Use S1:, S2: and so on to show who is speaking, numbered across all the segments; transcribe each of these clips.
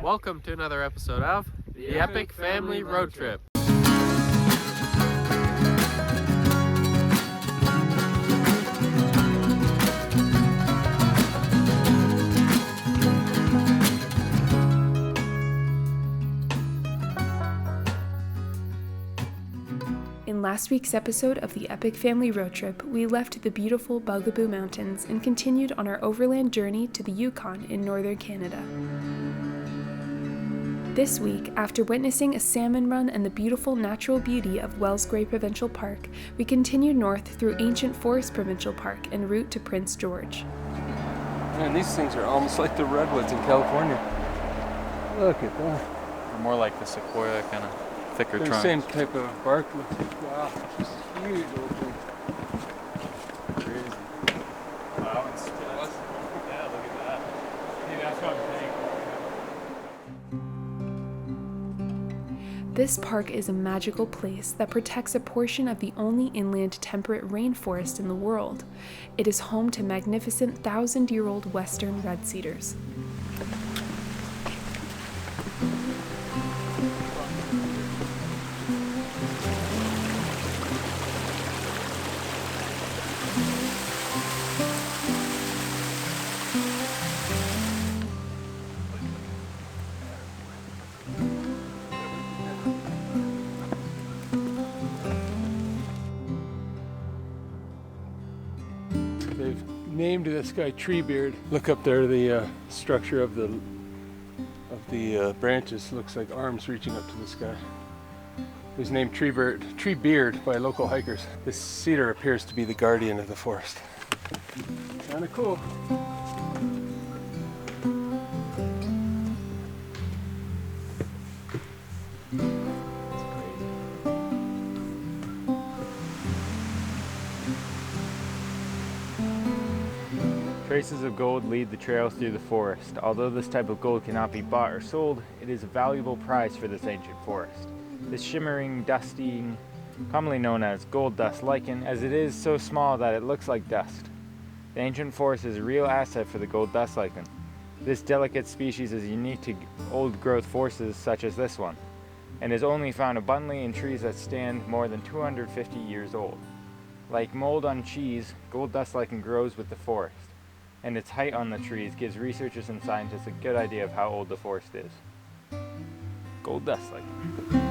S1: Welcome to another episode of the Epic Family Road Trip.
S2: In last week's episode of the Epic Family Road Trip, we left the beautiful Bugaboo Mountains and continued on our overland journey to the Yukon in northern Canada. This week, after witnessing a salmon run and the beautiful natural beauty of Wells Gray Provincial Park, we continued north through Ancient Forest Provincial Park en route to Prince George.
S3: Man, these things are almost like the redwoods in California. Look at that.
S4: More like the sequoia kind of thicker
S3: They're the
S4: trunks.
S3: same type of bark. Wow, just huge old thing. Crazy.
S4: Wow, it's still, yeah, look at that. Maybe that's what I'm saying.
S2: This park is a magical place that protects a portion of the only inland temperate rainforest in the world. It is home to magnificent 1,000-year-old western red cedars.
S3: They've named this guy Treebeard. Look up there, the structure of the branches looks like arms reaching up to the sky. It was named Treebeard by local hikers. This cedar appears to be the guardian of the forest. Kinda cool.
S4: Traces of gold lead the trails through the forest. Although this type of gold cannot be bought or sold, it is a valuable prize for this ancient forest. This shimmering, dusty, commonly known as gold dust lichen, as it is so small that it looks like dust. The ancient forest is a real asset for the gold dust lichen. This delicate species is unique to old-growth forests such as this one, and is only found abundantly in trees that stand more than 250 years old. Like mold on cheese, gold dust lichen grows with the forest, and its height on the trees gives researchers and scientists a good idea of how old the forest is. Gold dust lichen.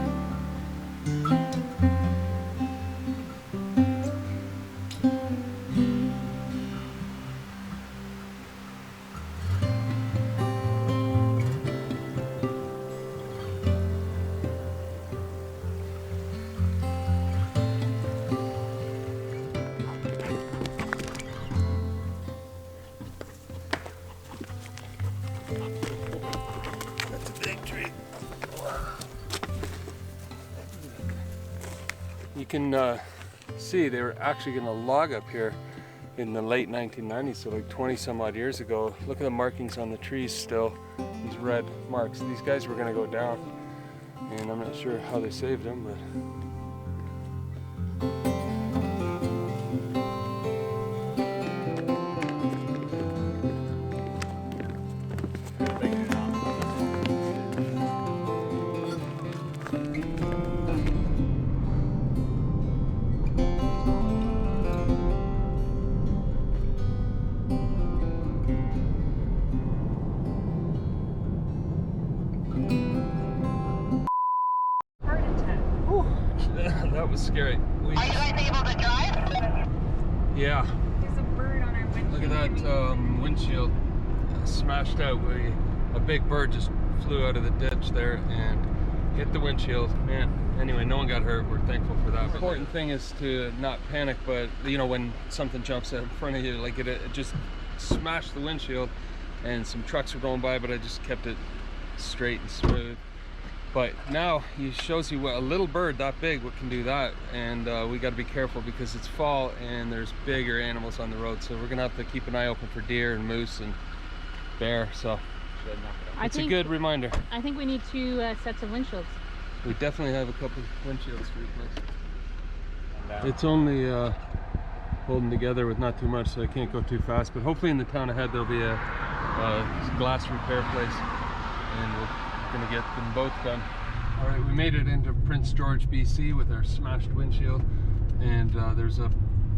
S3: You can see they were actually going to log up here in the late 1990s, so like 20 some odd years ago. Look at the markings on the trees still, these red marks. These guys were going to go down, and I'm not sure how they saved them, but that was scary.
S5: Are you guys able to drive?
S3: Yeah.
S2: There's a bird on our windshield.
S3: Look at that windshield smashed out. A big bird just flew out of the ditch there and hit the windshield. Man, anyway, no one got hurt. We're thankful for that. The important thing is to not panic, but you know, when something jumps out in front of you, like it just smashed the windshield, and some trucks were going by, but I just kept it straight and smooth. But now he shows you what a little bird that big what can do that, and we got to be careful because it's fall and there's bigger animals on the road, so we're gonna have to keep an eye open for deer and moose and bear. So it's a good reminder.
S6: I think we need 2 sets of windshields.
S3: We definitely have a couple windshields to replace. It's only holding together with not too much, so I can't go too fast, but hopefully in the town ahead there'll be a glass repair place. and we're gonna get them both done. All right, we made it into Prince George, BC with our smashed windshield, and there's a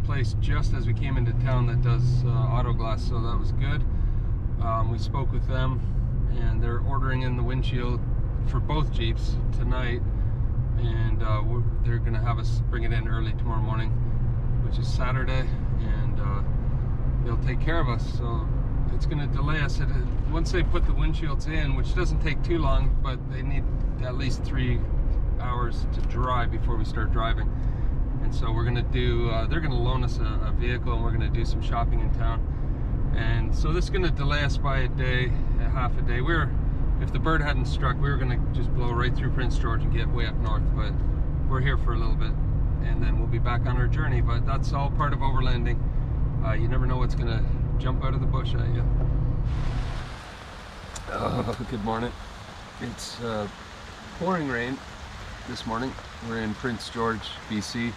S3: place just as we came into town that does auto glass, so that was good. We spoke with them, and they're ordering in the windshield for both Jeeps tonight, and they're gonna have us bring it in early tomorrow morning, which is Saturday, and they'll take care of us. So it's gonna delay us. Once they put the windshields in, which doesn't take too long, but they need at least 3 hours to dry before we start driving. And so we're gonna do, they're gonna loan us a vehicle, and we're gonna do some shopping in town. And so this is gonna delay us by a day, half a day. If the bird hadn't struck, we were gonna just blow right through Prince George and get way up north, but we're here for a little bit, and then we'll be back on our journey. But that's all part of overlanding. You never know what's gonna jump out of the bush at you. Good morning. It's pouring rain this morning. We're in Prince George, BC.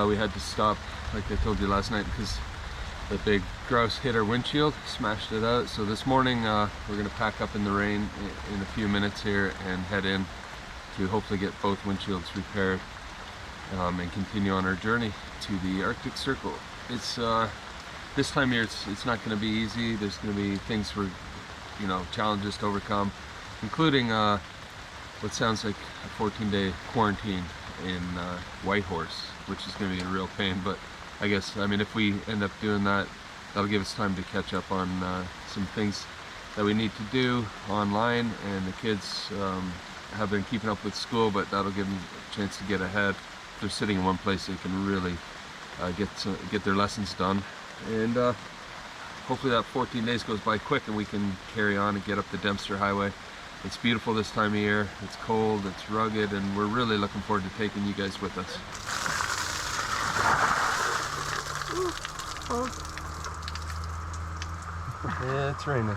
S3: We had to stop, like I told you last night, because the big grouse hit our windshield, smashed it out. So this morning we're going to pack up in the rain in a few minutes here and head in to hopefully get both windshields repaired and continue on our journey to the Arctic Circle. It's this time of year, it's not going to be easy. There's going to be things for, challenges to overcome, including what sounds like a 14-day quarantine in Whitehorse, which is going to be a real pain. But I guess, if we end up doing that, that'll give us time to catch up on some things that we need to do online, and the kids have been keeping up with school, but that'll give them a chance to get ahead. If they're sitting in one place, they can really get their lessons done, and hopefully that 14 days goes by quick and we can carry on and get up the Dempster Highway. It's beautiful this time of year. It's cold, it's rugged, and we're really looking forward to taking you guys with us. Yeah, it's raining.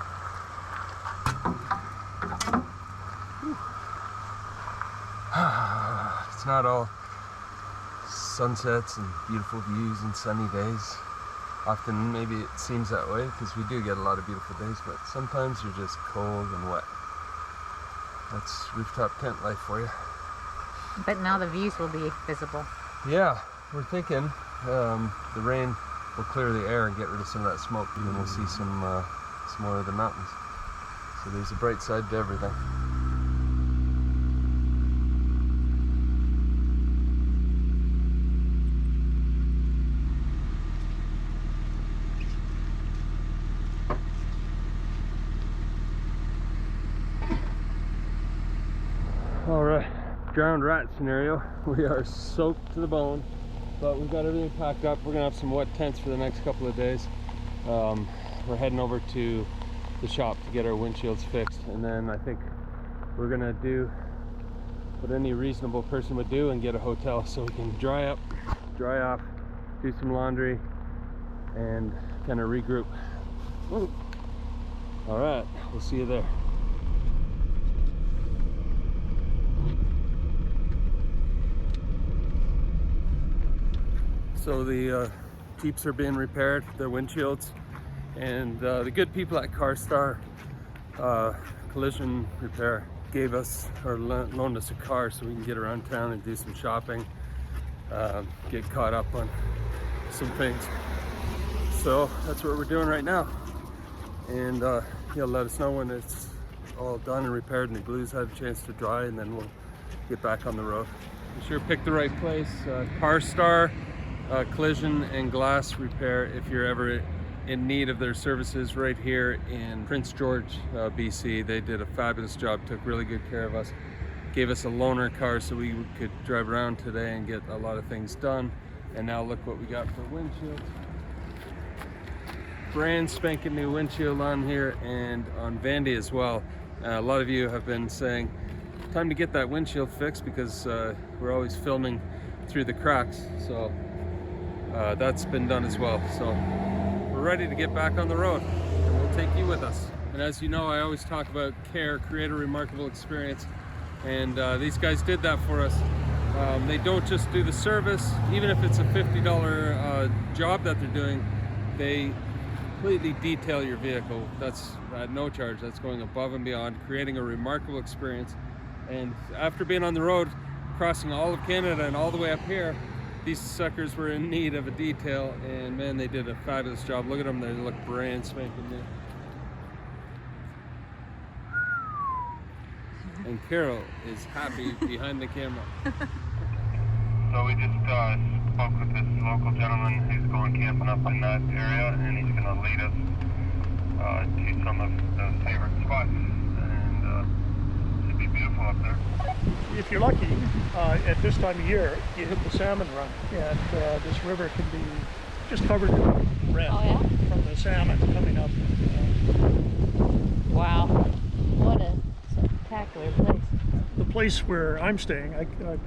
S3: It's not all sunsets and beautiful views and sunny days. Often maybe it seems that way because we do get a lot of beautiful days, but sometimes you're just cold and wet. That's rooftop tent life for you.
S6: But now the views will be visible.
S3: Yeah, we're thinking the rain will clear the air and get rid of some of that smoke, and then we'll see some more of the mountains. So there's a bright side to everything. All right, drowned rat scenario. We are soaked to the bone, but we've got everything packed up. We're gonna have some wet tents for the next couple of days. We're heading over to the shop to get our windshields fixed, and then I think we're gonna do what any reasonable person would do and get a hotel so we can dry up, dry off, do some laundry, and kind of regroup. Woo. All right, we'll see you there. So the Jeeps are being repaired, their windshields, and the good people at CarStar Collision Repair gave us, or loaned us a car so we can get around town and do some shopping, get caught up on some things. So that's what we're doing right now, and he'll let us know when it's all done and repaired and the glue's had a chance to dry, and then we'll get back on the road. Be sure to pick the right place. CarStar Collision and Glass Repair, if you're ever in need of their services, right here in Prince George, BC. They did a fabulous job, took really good care of us, gave us a loaner car so we could drive around today and get a lot of things done. And now look what we got for windshields. Brand spanking new windshield on here, and on Vandy as well. A lot of you have been saying, time to get that windshield fixed, because we're always filming through the cracks. So that's been done as well. So we're ready to get back on the road, and we'll take you with us. And as you know, I always talk about care, create a remarkable experience, and these guys did that for us. They don't just do the service, even if it's a $50 job that they're doing. They completely detail your vehicle. That's at no charge. That's going above and beyond, creating a remarkable experience. And after being on the road, crossing all of Canada and all the way up here, these suckers were in need of a detail, and man, they did a fabulous job. Look at them, they look brand spanking new. And Carol is happy behind the camera.
S7: So we just spoke with this local gentleman who's going camping up in that area, and he's going to lead us to some of the favorite spots, and it should be beautiful up there.
S8: If you're lucky, at this time of year, you hit the salmon run, and this river can be just covered in red from the salmon coming up.
S6: Wow. What a spectacular place.
S8: The place where I'm staying, I'm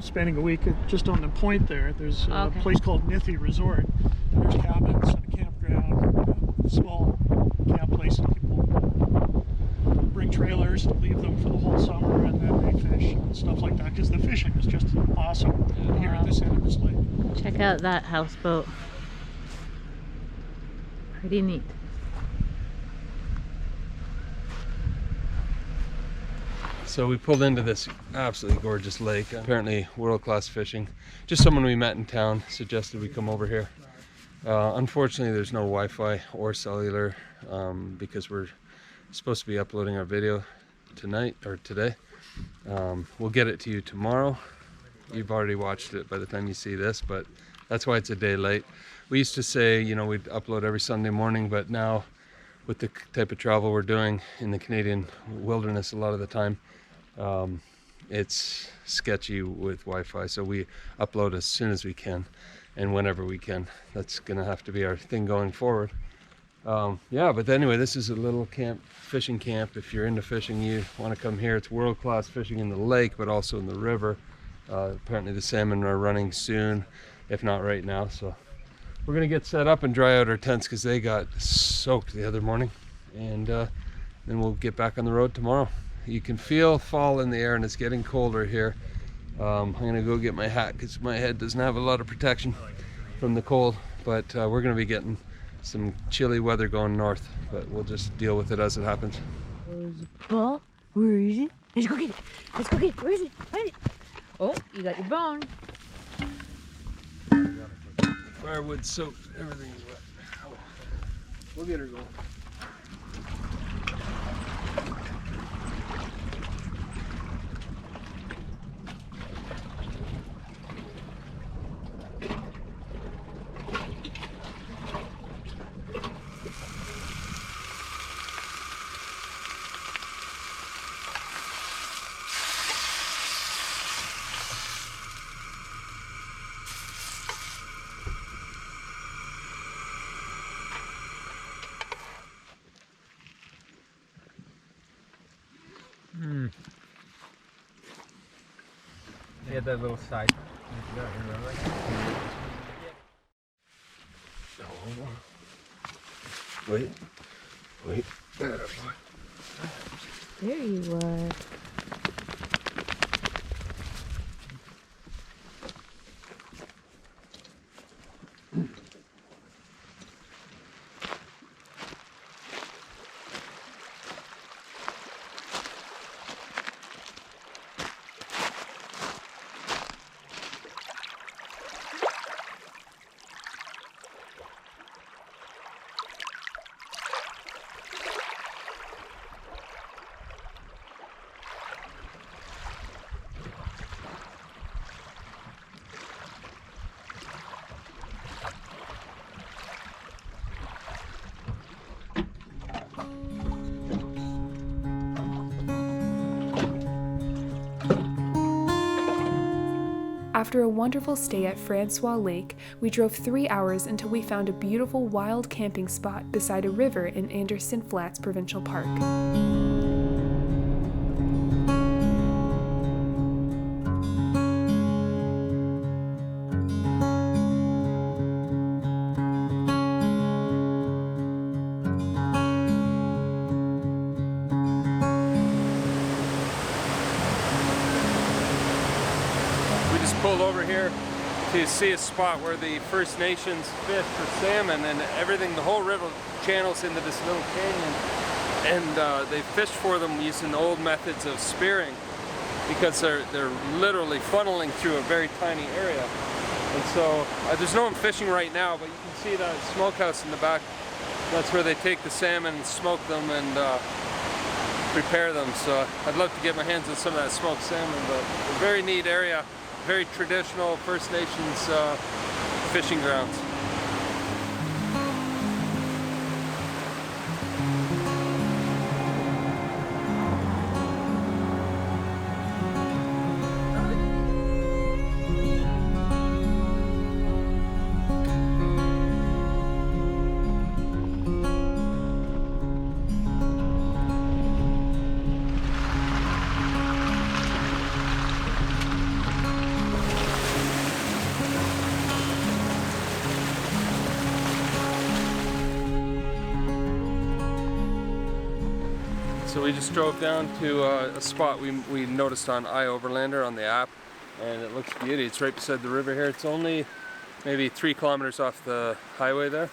S8: spending a week just on the point there. There's a place called Nithy Resort. There's cabins and a campground, a small camp place that people bring trailers to leave them for the whole summer, and then they fish and stuff like that, because the fishing is just awesome here at this end of this lake.
S6: Check out that houseboat. Pretty neat.
S3: So we pulled into this absolutely gorgeous lake, apparently world-class fishing. Just someone we met in town suggested we come over here. Unfortunately, there's no Wi-Fi or cellular because we're supposed to be uploading our video tonight or today. We'll get it to you tomorrow. You've already watched it by the time you see this, but that's why it's a day late. We used to say, you know, we'd upload every Sunday morning, but now with the type of travel we're doing in the Canadian wilderness a lot of the time, it's sketchy with Wi-Fi, so we upload as soon as we can and whenever we can. That's gonna have to be our thing going forward. Yeah, but anyway, this is a little camp, fishing camp. If you're into fishing, you want to come here. It's world-class fishing in the lake, but also in the river. Apparently the salmon are running soon, if not right now. So we're gonna get set up and dry out our tents because they got soaked the other morning, and then we'll get back on the road tomorrow. You can feel fall in the air, and it's getting colder here. I'm gonna go get my hat because my head doesn't have a lot of protection from the cold, but we're gonna be getting some chilly weather going north, but we'll just deal with it as it happens.
S6: Where's the ball? Where is it? Let's go get it. Let's go get it. Where is it? Find it. Oh, you got your bone.
S3: Firewood soaked, everything's wet. Oh, we'll get her going.
S4: They had that little side.
S3: Wait.
S6: There you are.
S2: After a wonderful stay at Francois Lake, we drove 3 hours until we found a beautiful wild camping spot beside a river in Anderson Flats Provincial Park.
S3: We just pulled over here to see a spot where the First Nations fish for salmon, and everything, the whole river channels into this little canyon, and they fish for them using old methods of spearing, because they're literally funneling through a very tiny area. And so there's no one fishing right now, but you can see that smokehouse in the back. That's where they take the salmon and smoke them and prepare them. So I'd love to get my hands on some of that smoked salmon, but a very neat area, very traditional First Nations fishing grounds. So we just drove down to a spot we noticed on Overlander on the app, and it looks beauty. It's right beside the river here. It's only maybe 3 kilometers off the highway there.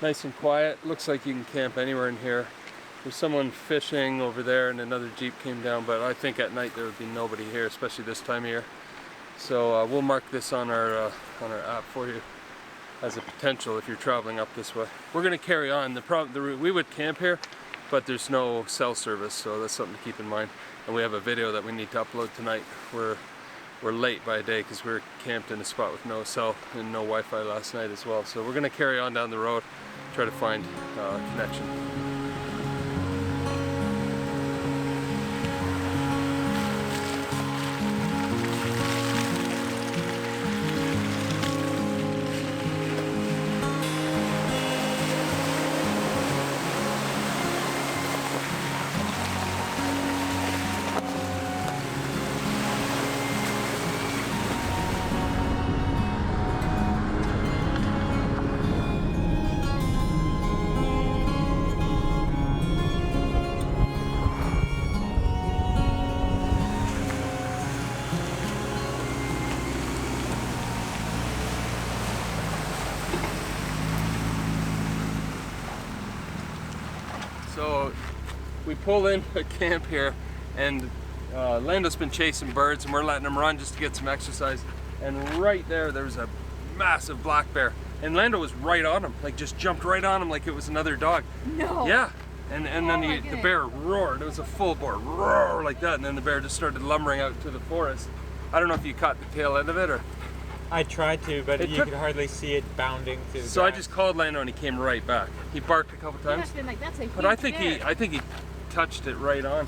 S3: Nice and quiet. Looks like you can camp anywhere in here. There's someone fishing over there, and another Jeep came down, but I think at night there would be nobody here, especially this time of year. So we'll mark this on our app for you as a potential if you're traveling up this way. We're going to carry on. We would camp here, but there's no cell service, so that's something to keep in mind. And we have a video that we need to upload tonight. We're late by a day because we were camped in a spot with no cell and no Wi-Fi last night as well. So we're going to carry on down the road, try to find a connection. So we pull in a camp here, and Lando's been chasing birds, and we're letting him run just to get some exercise. And right there's a massive black bear, and Lando was right on him, like just jumped right on him like it was another dog.
S6: No.
S3: Yeah. And then the bear roared. It was a full bore roar like that, and then the bear just started lumbering out to the forest. I don't know if you caught the tail end of it or.
S4: I tried to, but you could hardly see it bounding to the
S3: So
S4: ground.
S3: I just called Lando and he came right back. He barked a couple times,
S6: Like, that's a huge
S3: but I think
S6: bear.
S3: he touched it right on.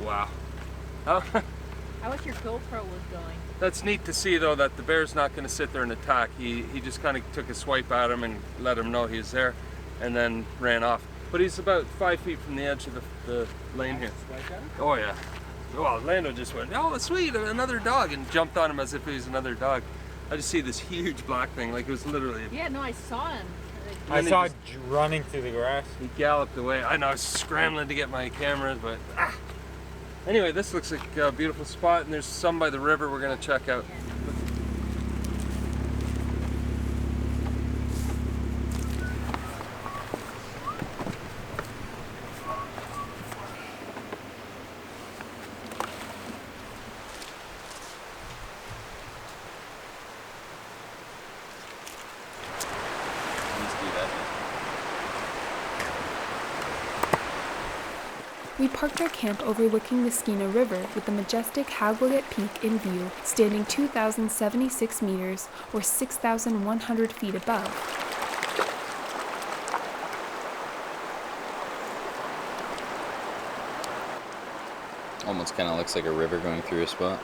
S3: Wow.
S6: I wish your GoPro was going.
S3: That's neat to see though, that the bear's not going to sit there and attack. He just kind of took a swipe at him and let him know he was there, and then ran off. But he's about 5 feet from the edge of the lane here. Oh yeah. Well, Lando just went, oh sweet, another dog, and jumped on him as if he was another dog. I just see this huge black thing, like it was literally.
S6: Yeah, no, I saw him.
S4: I saw it running through the grass.
S3: He galloped away. I know, I was scrambling to get my cameras, but Anyway, this looks like a beautiful spot, and there's some by the river we're gonna check out.
S2: We parked our camp overlooking the Skeena River with the majestic Hagwaget Peak in view, standing 2,076 meters or 6,100 feet above.
S9: Almost kind of looks like a river going through a spot.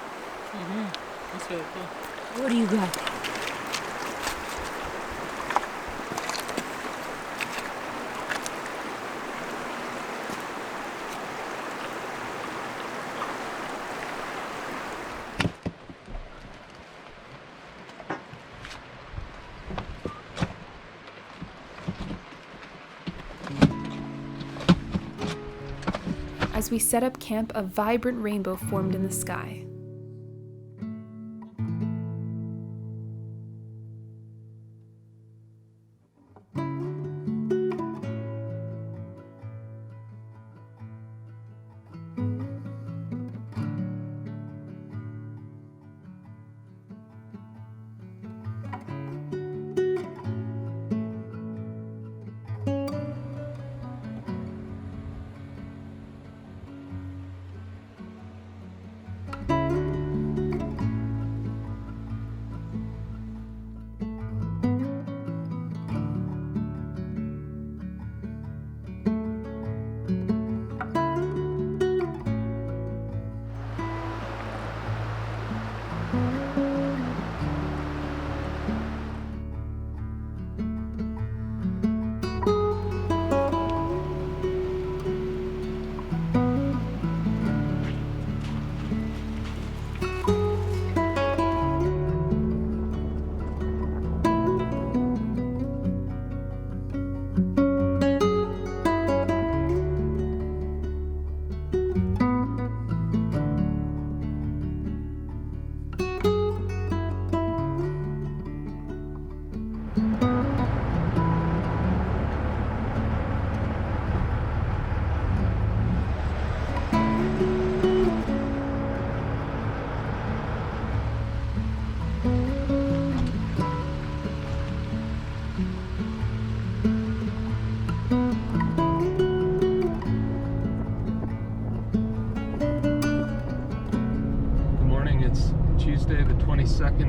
S6: That's really cool. What do you got?
S2: As we set up camp, a vibrant rainbow formed in the sky.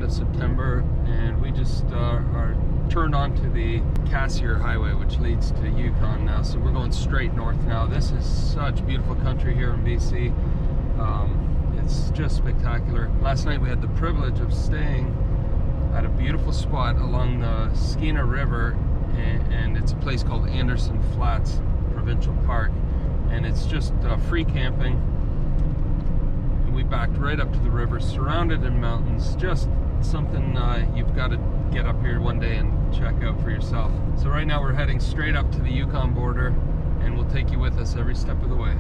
S3: end of September, and we just are turned onto the Cassiar Highway, which leads to Yukon now. So we're going straight north now. This is such beautiful country here in BC. It's just spectacular. Last night we had the privilege of staying at a beautiful spot along the Skeena River, and it's a place called Anderson Flats Provincial Park, and it's just free camping. And we backed right up to the river, surrounded in mountains. Just something you've got to get up here one day and check out for yourself. So right now we're heading straight up to the Yukon border, and we'll take you with us every step of the way.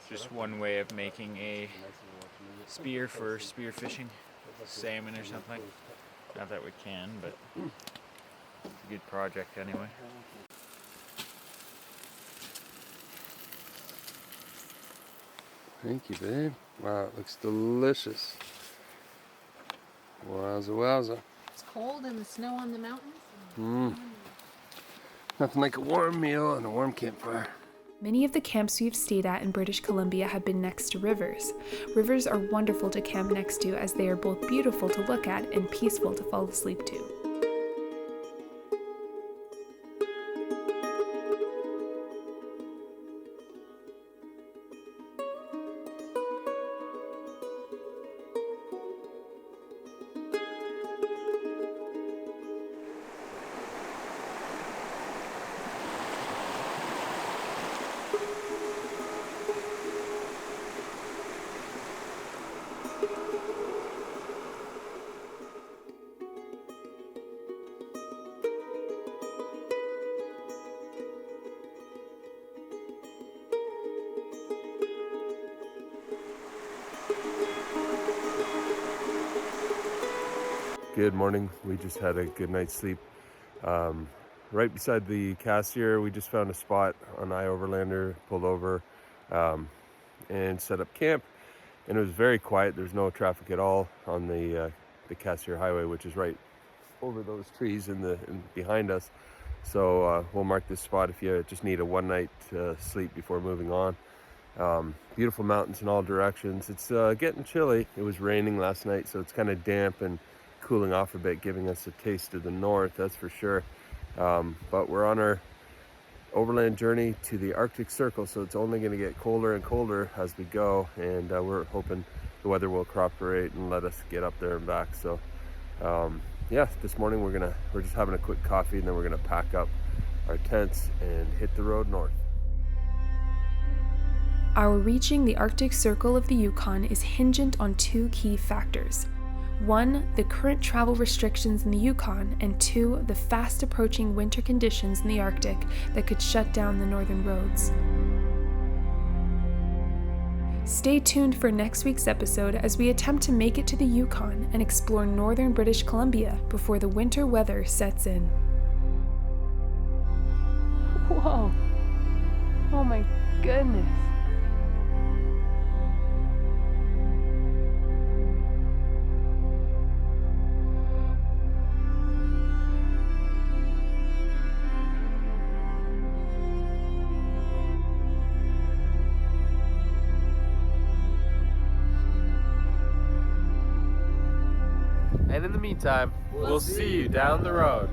S4: Just one way of making a spear for spear fishing, salmon or something. Not that we can, but it's a good project anyway.
S3: Thank you, babe. Wow, it looks delicious. Wowza, wowza.
S10: It's cold and the snow on the mountains.
S3: Nothing like a warm meal and a warm campfire.
S2: Many of the camps we've stayed at in British Columbia have been next to rivers. Rivers are wonderful to camp next to as they are both beautiful to look at and peaceful to fall asleep to.
S3: Good morning. We just had a good night's sleep. Right beside the Cassiar, we just found a spot on Overlander, pulled over and set up camp. And it was very quiet. There's no traffic at all on the Cassiar Highway, which is right over those trees behind us. So we'll mark this spot if you just need a one night sleep before moving on. Beautiful mountains in all directions. It's getting chilly. It was raining last night, so it's kind of damp and cooling off a bit, giving us a taste of the north, that's for sure. But we're on our overland journey to the Arctic Circle, so it's only going to get colder and colder as we go, and we're hoping the weather will cooperate and let us get up there and back. So yeah, this morning we're just having a quick coffee, and then we're gonna pack up our tents and hit the road north.
S2: Our reaching the Arctic Circle of the Yukon is hingent on two key factors. 1. The current travel restrictions in the Yukon, and 2. The fast approaching winter conditions in the Arctic that could shut down the northern roads. Stay tuned for next week's episode as we attempt to make it to the Yukon and explore northern British Columbia before the winter weather sets in. Whoa. Oh my goodness.
S1: And in the meantime, we'll see you down the road.